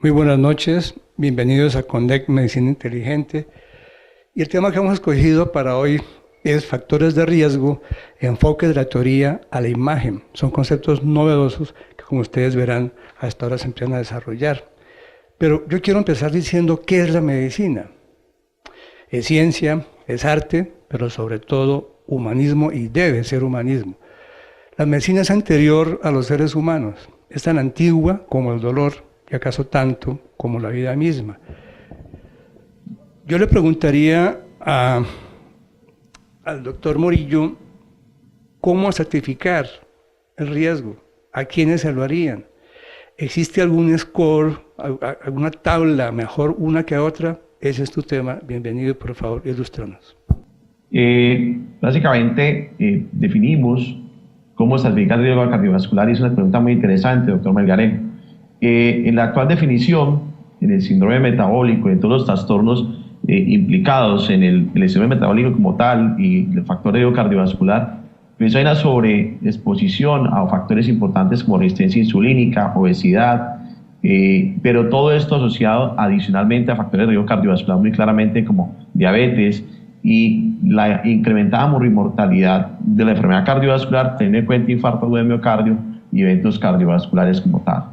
Muy buenas noches, bienvenidos a Condec Medicina Inteligente. Y el tema que hemos escogido para hoy es factores de riesgo, enfoque de la teoría a la imagen. Son conceptos novedosos que, como ustedes verán, hasta ahora se empiezan a desarrollar. Pero yo quiero empezar diciendo qué es la medicina. Es ciencia, es arte, pero sobre todo humanismo, y debe ser humanismo. La medicina es anterior a los seres humanos, es tan antigua como el dolor, y acaso tanto como la vida misma. Yo le preguntaría al doctor Morillo cómo certificar el riesgo, a quiénes se lo harían. ¿Existe algún score, alguna tabla, mejor una que otra? Ese es tu tema. Bienvenido, por favor, ilústranos. Básicamente definimos cómo certificar el riesgo cardiovascular, y es una pregunta muy interesante, doctor Melgarejo. En la actual definición, en el síndrome metabólico y en todos los trastornos implicados en el síndrome metabólico como tal y el factor de riesgo cardiovascular, pues hay una sobreexposición a factores importantes como resistencia insulínica, obesidad, pero todo esto asociado adicionalmente a factores de riesgo cardiovascular muy claramente como diabetes y la incrementada mortalidad de la enfermedad cardiovascular, teniendo en cuenta infarto de miocardio y eventos cardiovasculares como tal.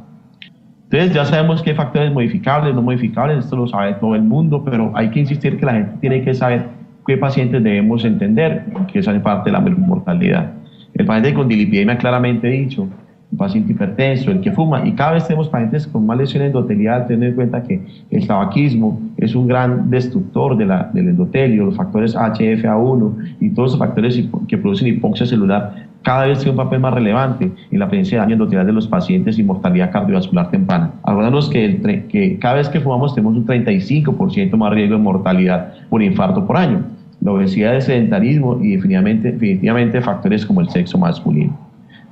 Entonces ya sabemos qué factores modificables, no modificables, esto lo sabe todo el mundo, pero hay que insistir que la gente tiene que saber qué pacientes debemos entender, que esa es parte de la mortalidad. El paciente con dilipidemia claramente dicho, un paciente hipertenso, el que fuma, y cada vez tenemos pacientes con más lesiones endoteliales, teniendo en cuenta que el tabaquismo es un gran destructor del endotelio, los factores HFA1 y todos los factores que producen hipoxia celular cada vez tiene un papel más relevante en la presencia de daño endotelial de los pacientes y mortalidad cardiovascular temprana. Acordándonos que cada vez que fumamos tenemos un 35% más riesgo de mortalidad por infarto por año. La obesidad, el sedentarismo y definitivamente factores como el sexo masculino.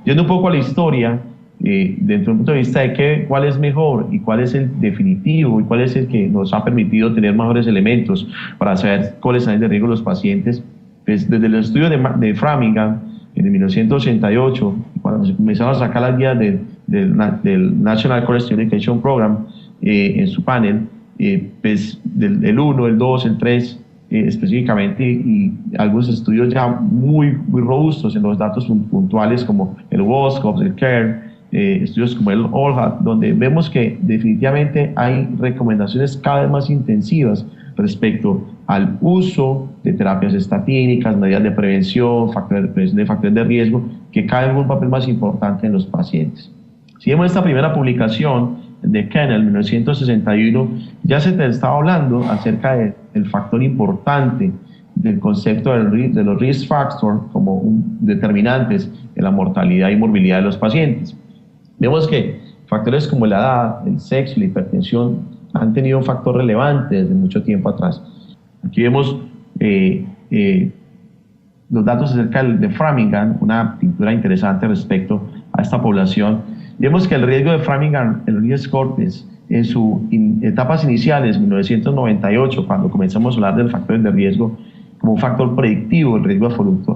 Yendo un poco a la historia, desde un punto de vista de cuál es mejor y cuál es el definitivo y cuál es el que nos ha permitido tener mejores elementos para saber cuáles son de riesgo los pacientes, pues desde el estudio de Framingham, en 1988, cuando se comenzaron a sacar las guías del National Cholesterol Education Program en su panel, pues el 1, el 2, el 3 específicamente, y algunos estudios ya muy robustos en los datos puntuales como el WOSCOP, el CARE, estudios como el OLHAT, donde vemos que definitivamente hay recomendaciones cada vez más intensivas respecto al uso de terapias estatínicas, medidas de prevención, factores de riesgo, que cada vez un papel más importante en los pacientes. Si vemos esta primera publicación de Kennel en 1961, ya se te estaba hablando acerca del factor importante del concepto de los risk factors como determinantes en la mortalidad y morbilidad de los pacientes. Vemos que factores como la edad, el sexo y la hipertensión han tenido un factor relevante desde mucho tiempo atrás. Aquí vemos los datos acerca de Framingham, una pintura interesante respecto a esta población. Vemos que el riesgo de Framingham, el risk score, en sus etapas iniciales, 1998, cuando comenzamos a hablar de factores de riesgo como un factor predictivo, el riesgo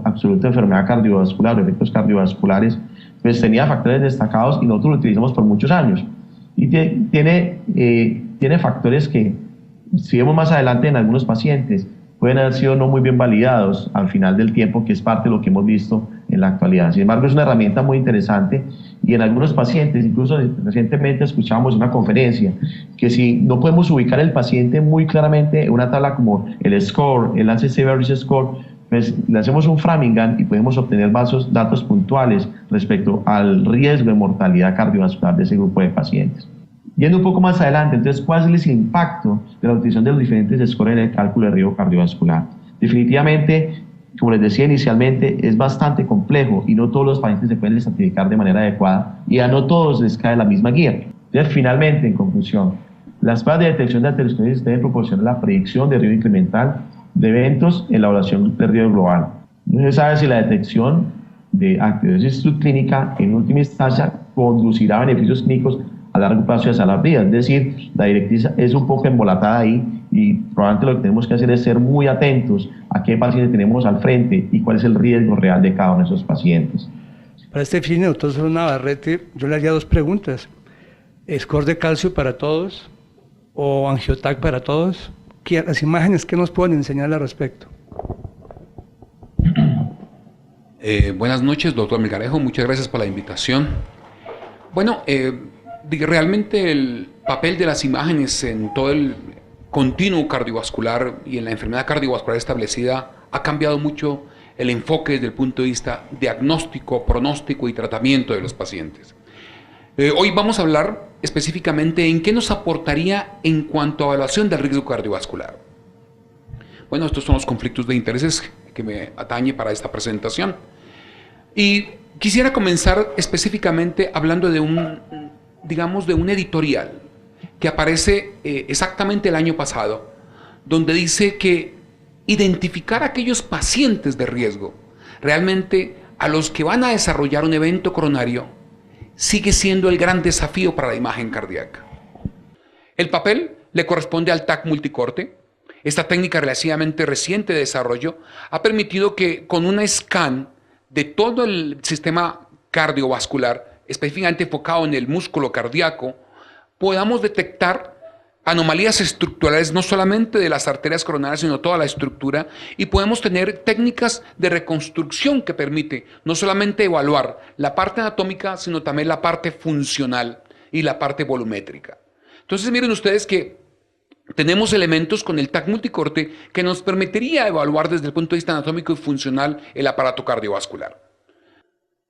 absoluto de enfermedad cardiovascular, efectos cardiovasculares, pues tenía factores destacados y nosotros lo utilizamos por muchos años. Y tiene factores que, si vemos más adelante en algunos pacientes, pueden haber sido no muy bien validados al final del tiempo, que es parte de lo que hemos visto en la actualidad. Sin embargo, es una herramienta muy interesante, y en algunos pacientes, incluso recientemente escuchamos una conferencia, que si no podemos ubicar el paciente muy claramente en una tabla como el SCORE, el Lancet Severity Score, pues le hacemos un Framingham y podemos obtener datos puntuales respecto al riesgo de mortalidad cardiovascular de ese grupo de pacientes. Yendo un poco más adelante, entonces, ¿cuál es el impacto de la utilización de los diferentes scores en el cálculo de riesgo cardiovascular? Definitivamente, como les decía inicialmente, es bastante complejo y no todos los pacientes se pueden estratificar de manera adecuada, y a no todos les cae la misma guía. Entonces, finalmente, en conclusión, las pruebas de detección de aterosclerosis deben proporcionar la predicción de riesgo incremental de eventos en la evaluación de riesgo global. No se sabe si la detección de aterosclerosis subclínica en última instancia conducirá a beneficios clínicos a largo plazo y a salvar vidas. Es decir, la directriz es un poco embolatada ahí, y probablemente lo que tenemos que hacer es ser muy atentos a qué pacientes tenemos al frente y cuál es el riesgo real de cada uno de esos pacientes. Para este fin, doctor Navarrete, yo le haría dos preguntas. ¿Score de calcio para todos? o angiotac para todos? Las imágenes, ¿qué nos pueden enseñar al respecto? Buenas noches, doctor Melgarejo, muchas gracias por la invitación. Bueno, realmente el papel de las imágenes en todo el continuo cardiovascular y en la enfermedad cardiovascular establecida ha cambiado mucho el enfoque desde el punto de vista diagnóstico, pronóstico y tratamiento de los pacientes. Hoy vamos a hablar específicamente en qué nos aportaría en cuanto a evaluación del riesgo cardiovascular. Bueno, estos son los conflictos de intereses que me atañe para esta presentación. Y quisiera comenzar específicamente hablando de un editorial que aparece exactamente el año pasado, donde dice que identificar a aquellos pacientes de riesgo, realmente a los que van a desarrollar un evento coronario, sigue siendo el gran desafío para la imagen cardíaca. El papel le corresponde al TAC multicorte. Esta técnica relativamente reciente de desarrollo ha permitido que con una scan de todo el sistema cardiovascular, específicamente enfocado en el músculo cardíaco, podamos detectar anomalías estructurales no solamente de las arterias coronarias, sino toda la estructura, y podemos tener técnicas de reconstrucción que permite no solamente evaluar la parte anatómica, sino también la parte funcional y la parte volumétrica. Entonces miren ustedes que tenemos elementos con el TAC multicorte que nos permitiría evaluar desde el punto de vista anatómico y funcional el aparato cardiovascular.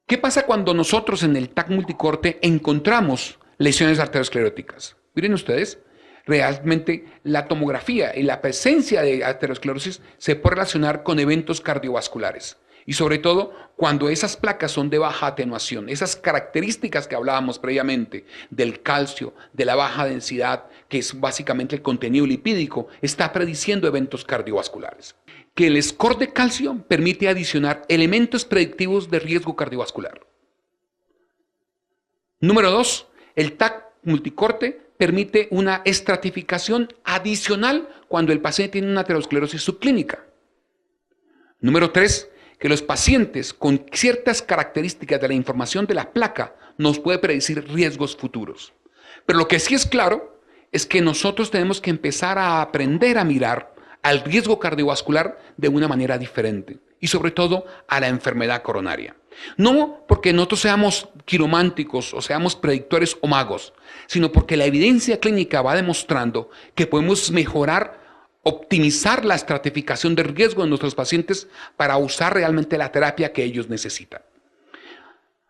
¿Qué pasa cuando nosotros en el TAC multicorte encontramos lesiones arterioscleróticas? Miren ustedes, realmente la tomografía y la presencia de arteriosclerosis se puede relacionar con eventos cardiovasculares. Y sobre todo cuando esas placas son de baja atenuación, esas características que hablábamos previamente del calcio, de la baja densidad, que es básicamente el contenido lipídico, está prediciendo eventos cardiovasculares. Que el score de calcio permite adicionar elementos predictivos de riesgo cardiovascular. Número 2, el TAC multicorte permite una estratificación adicional cuando el paciente tiene una aterosclerosis subclínica. Número 3, que los pacientes con ciertas características de la información de la placa nos puede predecir riesgos futuros. Pero lo que sí es claro es que nosotros tenemos que empezar a aprender a mirar al riesgo cardiovascular de una manera diferente y sobre todo a la enfermedad coronaria. No porque nosotros seamos quirománticos o seamos predictores o magos, sino porque la evidencia clínica va demostrando que podemos mejorar, optimizar la estratificación de riesgo de nuestros pacientes para usar realmente la terapia que ellos necesitan.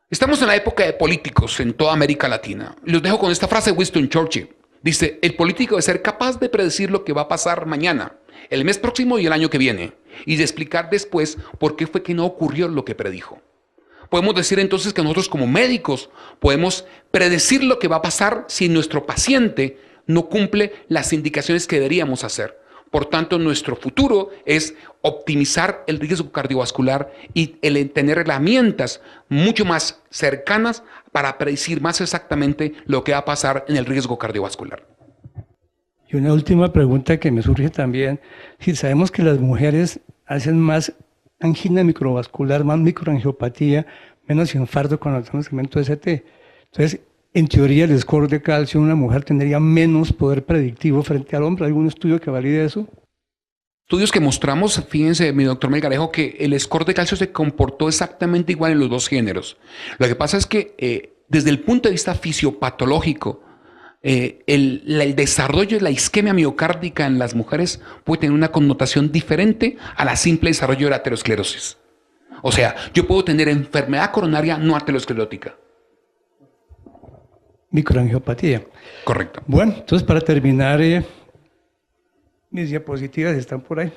Estamos en la época de políticos en toda América Latina. Los dejo con esta frase de Winston Churchill. Dice, el político debe ser capaz de predecir lo que va a pasar mañana, el mes próximo y el año que viene, y de explicar después por qué fue que no ocurrió lo que predijo. Podemos decir entonces que nosotros como médicos podemos predecir lo que va a pasar si nuestro paciente no cumple las indicaciones que deberíamos hacer. Por tanto, nuestro futuro es optimizar el riesgo cardiovascular y el tener herramientas mucho más cercanas para predecir más exactamente lo que va a pasar en el riesgo cardiovascular. Y una última pregunta que me surge también, si sabemos que las mujeres hacen más angina microvascular, más microangiopatía, menos infarto con el segmento ST. Entonces, en teoría, el score de calcio en una mujer tendría menos poder predictivo frente al hombre. ¿Hay algún estudio que valide eso? Estudios que mostramos, fíjense, mi doctor Melgarejo, que el score de calcio se comportó exactamente igual en los dos géneros. Lo que pasa es que desde el punto de vista fisiopatológico, el desarrollo de la isquemia miocárdica en las mujeres puede tener una connotación diferente a la simple desarrollo de la aterosclerosis. O sea, yo puedo tener enfermedad coronaria no aterosclerótica. Microangiopatía. Correcto. Bueno, entonces para terminar, mis diapositivas están por ahí.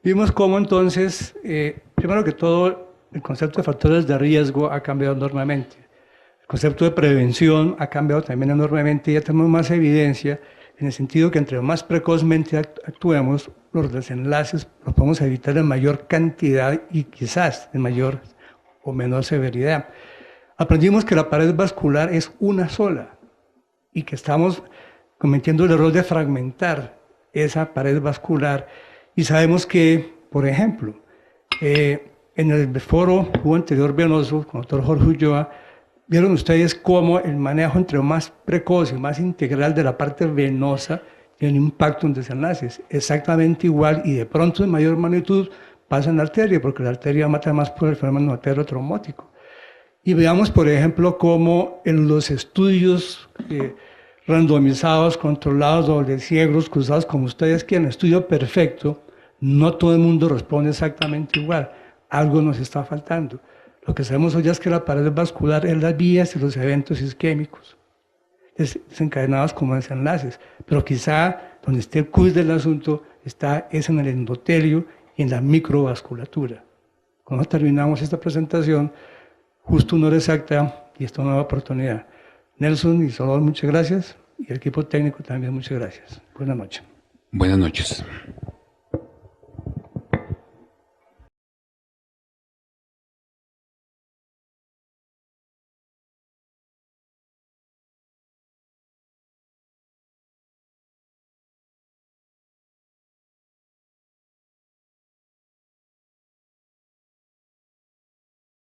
Vimos cómo entonces, primero que todo, el concepto de factores de riesgo ha cambiado enormemente. El concepto de prevención ha cambiado también enormemente y ya tenemos más evidencia en el sentido que entre más precozmente actuemos, los desenlaces los podemos evitar en mayor cantidad y quizás en mayor o menor severidad. Aprendimos que la pared vascular es una sola y que estamos cometiendo el error de fragmentar esa pared vascular y sabemos que, por ejemplo, en el foro anterior venoso con el doctor Jorge Ulloa, vieron ustedes cómo el manejo entre más precoz y más integral de la parte venosa tiene un impacto en desenlaces. Exactamente igual y de pronto en mayor magnitud pasa en la arteria, porque la arteria mata más por el fenómeno arteriotrombótico. Y veamos, por ejemplo, cómo en los estudios randomizados, controlados, doble ciegos, cruzados, como ustedes quieren, estudio perfecto, no todo el mundo responde exactamente igual. Algo nos está faltando. Lo que sabemos hoy es que la pared vascular es las vías y los eventos isquémicos, desencadenados como desenlaces. Pero quizá donde esté el quiz del asunto es en el endotelio y en la microvasculatura. Cuando terminamos esta presentación, justo una hora exacta y esta nueva oportunidad. Nelson y Salvador, muchas gracias. Y el equipo técnico también, muchas gracias. Buenas noches. Buenas noches.